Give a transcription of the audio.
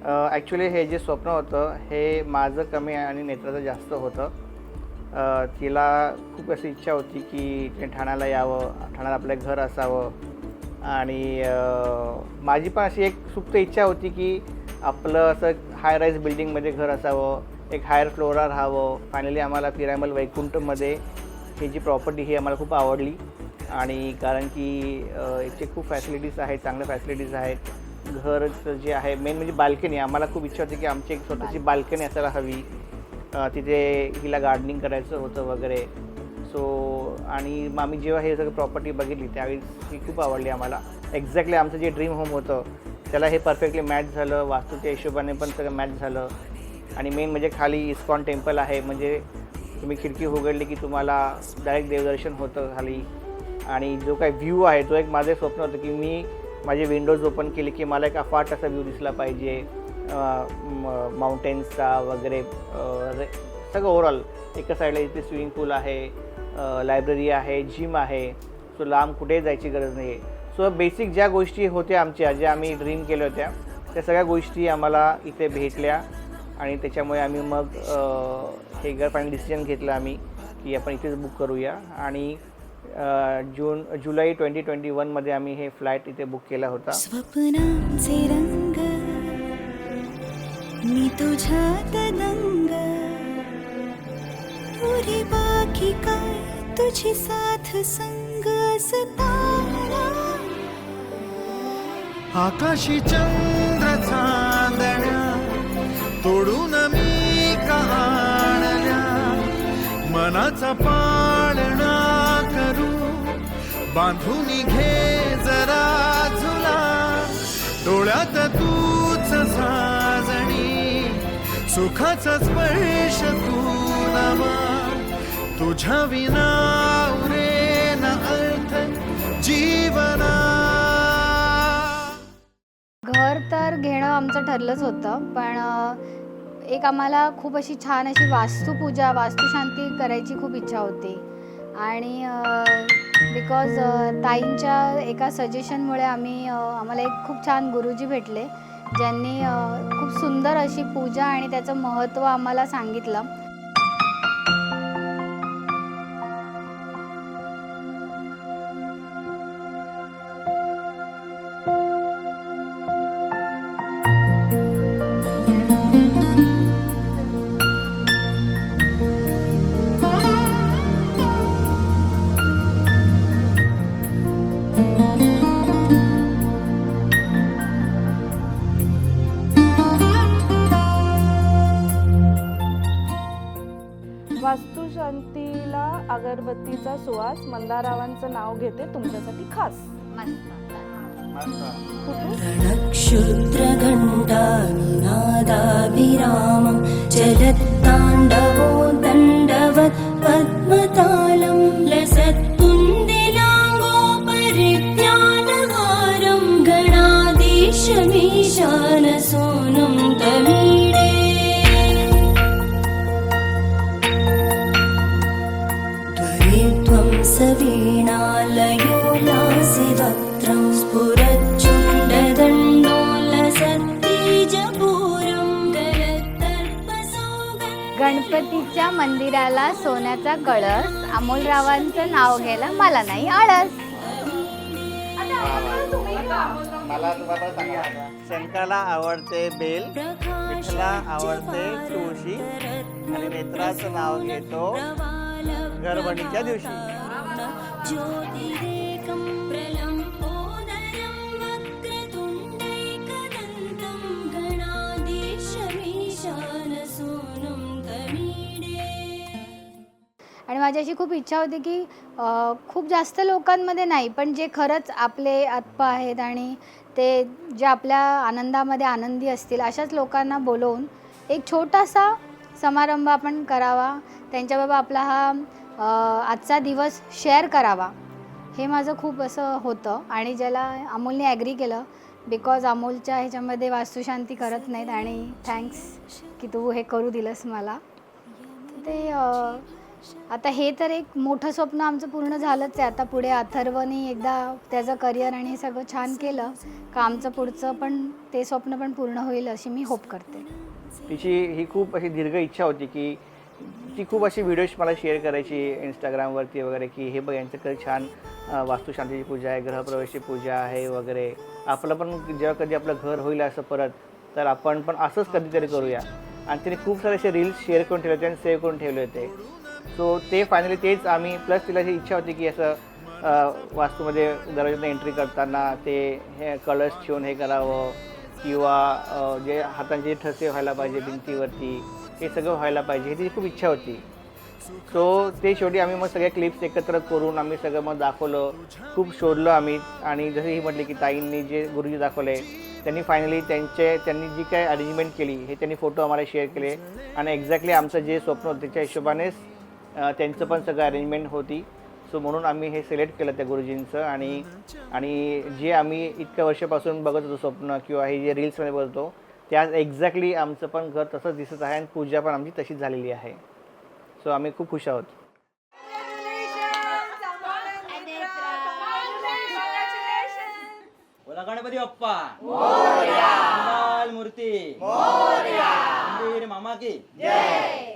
Actually हे जे स्वप्न होतं हे माझं कमी आणि नेत्राचं जास्त होतं. तिला खूप अशी इच्छा होती की तिने ठाण्याला यावं, ठाण्यात आपलं घर असावं आणि माझी पण अशी एक सुप्त इच्छा होती की आपलं असं हाय राईज बिल्डिंगमध्ये घर असावं, एक हायर फ्लोअरवर राहावं. फायनली आम्हाला पिरामल वैकुंठमध्ये ही जी प्रॉपर्टी ही आम्हाला खूप आवडली आणि कारण की इथे खूप फॅसिलिटीज आहेत, चांगल्या फॅसिलिटीज आहेत. घरचं जे आहे मेन म्हणजे बाल्कनी, आम्हाला खूप इच्छा होती की आमची एक स्वतःची बाल्कनी असायला हवी. तिथे हिला गार्डनिंग करायचं होतं वगैरे. सो आणि मग आम्ही जेव्हा हे सगळं प्रॉपर्टी बघितली त्यावेळी ही खूप आवडली आम्हाला. एक्झॅक्टली आमचं जे ड्रीम होम होतं त्याला हे परफेक्टली मॅच झालं. वास्तूच्या हिशोबाने पण सगळं मॅच झालं आणि मेन म्हणजे खाली इस्कॉन टेम्पल आहे. म्हणजे तुम्ही खिडकी उघडली की तुम्हाला डायरेक्ट देवदर्शन होतं खाली. आणि जो काही व्ह्यू आहे तो एक माझं स्वप्न होतं की मी माझे विंडोज ओपन केले की मला एक अफाट असा व्ह्यू दिसला पाहिजे माउंटेन्सचा वगैरे. सगळं ओव्हरऑल एका साईडला इथे स्विमिंग पूल आहे, लायब्ररी आहे, जिम आहे. सो लांब कुठेही जायची गरज नाही आहे. सो बेसिक ज्या गोष्टी होत्या आमच्या, ज्या आम्ही ड्रीम केल्या होत्या त्या सगळ्या गोष्टी आम्हाला इथे भेटल्या आणि त्याच्यामुळे आम्ही मग हे घर फायनल डिसिजन घेतलं आम्ही की आपण इथेच बुक करूया. आणि जुलै 2021मध्ये आम्ही हे फ्लॅट इथे बुक केला होता. स्वप्नांचे रंग मी तुझ्यात दंग, पुरी बाकी काय तुझी साथ संग असताना. आकाशी चंद्र चांदण्या तोडून मी कहाणल्या, मनाचा पाळणा करू बांधून घे जरा झुला. डोळ्यात तूच साजणी, सुखाचा स्पर्श तू नामा. तुझ्या विना उरेन अर्थ जीवना. घर तर घेणं आमचं ठरलंच होतं, पण एक आम्हाला खूप अशी छान अशी वास्तुपूजा, वास्तुशांती करायची खूप इच्छा होती. आणि बिकॉज ताईंच्या एका सजेशनमुळे आम्हाला एक खूप छान गुरुजी भेटले, ज्यांनी खूप सुंदर अशी पूजा आणि त्याचं महत्त्व आम्हाला सांगितलं. वास्तुशांतीला अगरबत्तीचा सुवास मंदारावांचं नाव घेते तुमच्यासाठी खास. रणक्षुद्रघण्टानिनादाभिरामं चलत्ताण्डवो दण्डवत् पद्मतालं लसत्तुन्दिलाङ्गो परिज्ञानहारं गणाधीशमीशानसोनं तमीडे. त्वं सवीणालयो लासिवक्त्रं स्फुरच्चुण्डदण्डोलसत्तीजपूरं गलत्तर्पसौगं. गणपतीच्या मंदिराला सोन्याचा कळस, अमोलरावांचं नाव घ्यायला मला नाही आळस. मला तुम्हाला सांगा, शंकराला आवडते बेल, विठ्ठला आवडते तुळशी आणि नेत्राचं नाव घेतो घरभरणीच्या दिवशी. ज्योतिरेकं प्रलम्बोदरं वक्रतुण्डैकदन्तं गणाधीशमीशानसोनं तमीडे. आणि माझी अशी खूप इच्छा होती की खूप जास्त लोकांमध्ये नाही, पण जे खरंच आपले आत्मा आहेत आणि ते जे आपल्या आनंदामध्ये आनंदी असतील अशाच लोकांना बोलवून एक छोटासा समारंभ आपण करावा, त्यांच्याबरोबर आपला हा आजचा दिवस शेअर करावा, हे माझं खूप असं होतं. आणि ज्याला अमोलने ॲग्री केलं, बिकॉज अमोलच्या ह्याच्यामध्ये वास्तुशांती करत नाहीत आणि थँक्स की तू हे करू दिलंस मला. ते आता हे तर एक मोठं स्वप्न आमचं पूर्ण झालंच आहे. आता पुढे अथर्वनी एकदा त्याचं करिअर आणि हे सगळं छान केलं का आमचं पुढचं पण ते स्वप्न पण पूर्ण होईल अशी मी होप करते. तिची ही खूप अशी दीर्घ इच्छा होती की ती खूप अशी व्हिडिओज मला शेअर करायची इंस्टाग्रामवरती वगैरे की हे बघ यांच्याकडे छान वास्तुशांतीची पूजा आहे, गृहप्रवेशची पूजा आहे वगैरे. आपलं पण जेव्हा कधी आपलं घर होईल असं परत तर आपण पण असंच कधीतरी करूया. आणि तिने खूप सारे असे रील्स शेअर करून ठेवले होते आणि सेव्ह करून ठेवले होते. सो ते फायनली तेच आम्ही प्लस तिला ही इच्छा होती की असं वास्तूमध्ये दरवाजातून एंट्री करताना ते हे कलर्स ठेवून हे करावं किंवा जे हातांचे ठसे व्हायला पाहिजे भिंतीवरती हे सगळं व्हायला पाहिजे ही तिची खूप इच्छा होती. सो ते शेवटी आम्ही मग सगळ्या क्लिप्स एकत्र करून आम्ही सगळं मग दाखवलं. खूप शोधलं आम्ही आणि जसं ही म्हटली की ताईंनी जे गुरुजी दाखवले त्यांनी फायनली त्यांनी जी काय अरेंजमेंट केली हे त्यांनी फोटो आम्हाला शेअर केले आणि एक्झॅक्टली आमचं जे स्वप्न होतं त्याच्या हिशोबानेच त्यांचं पण सगळं अरेंजमेंट होती. सो म्हणून आम्ही हे सिलेक्ट केलं त्या गुरुजींचं आणि जे आम्ही इतक्या वर्षापासून बघत होतो स्वप्न किंवा हे जे रील्समध्ये बोलतो त्या एक्झॅक्टली आमचं पण घर तसंच दिसत आहे आणि पूजा पण आमची तशीच झालेली आहे. सो आम्ही खूप खुश आहोत. बोला गणपती बाप्पा मोरया, मंगल मूर्ती मोरया, मंदिर मामा की जय.